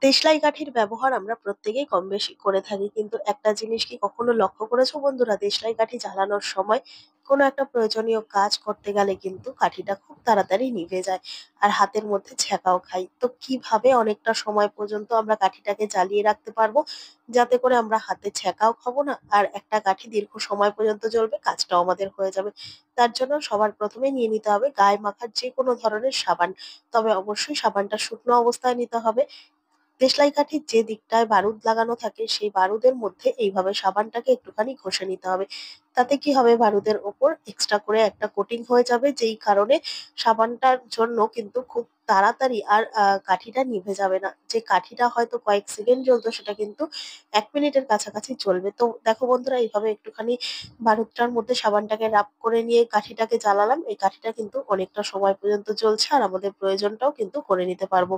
দেশলাই কাঠির ব্যবহার আমরা প্রত্যেকেই কম বেশি করে থাকি, কিন্তু একটা জিনিস কি কখনো লক্ষ্য করেছো বন্ধুরা, দেশলাই কাঠি জ্বালানোর সময় কোনো একটা প্রয়োজনীয় কাজ করতে গেলে কিন্তু কাঠিটা খুব তাড়াতাড়ি নিভে যায় আর হাতের মধ্যে ছ্যাঁকাও খাই। তো কিভাবে অনেকটা সময় পর্যন্ত আমরা কাঠিটাকে জ্বালিয়ে রাখতে পারবো যাতে করে আমরা হাতে ছ্যাঁকাও খাবো না আর একটা কাঠি দীর্ঘ সময় পর্যন্ত জ্বলবে, কাজটাও আমাদের হয়ে যাবে। তার জন্য সবার প্রথমে নিয়ে নিতে হবে গায়ে মাখার যে কোনো ধরনের সাবান। তবে অবশ্যই সাবানটা শুকনো অবস্থায় নিতে হবে। দেশলাই কাঠির যে দিকটায় বারুদ লাগানো থাকে সেই বারুদের মধ্যে এইভাবে সাবানটাকে একটুখানি ঘষে নিতে হবে। তাতে কি হবে, বারুদের ওপর এক্সট্রা করে একটা কোটিং হয়ে যাবে, যেই কারণে সাবানটার জন্য কিন্তু খুব তাড়াতাড়ি আর কাঠিটা নিভে যাবে না। যে কাঠিটা হয়তো কয়েক সেকেন্ড জ্বলতো সেটা কিন্তু 1 মিনিটের কাছাকাছি চলবে। তো দেখো বন্ধুরা, এইভাবে একটুখানি বারুদটার মধ্যে সাবানটাকে রাব করে নিয়ে কাঠিটাকে জ্বালালাম, এই কাঠিটা কিন্তু অনেকটা সময় পর্যন্ত জ্বলছে আর আমাদের প্রয়োজনটাও কিন্তু করে নিতে পারবো।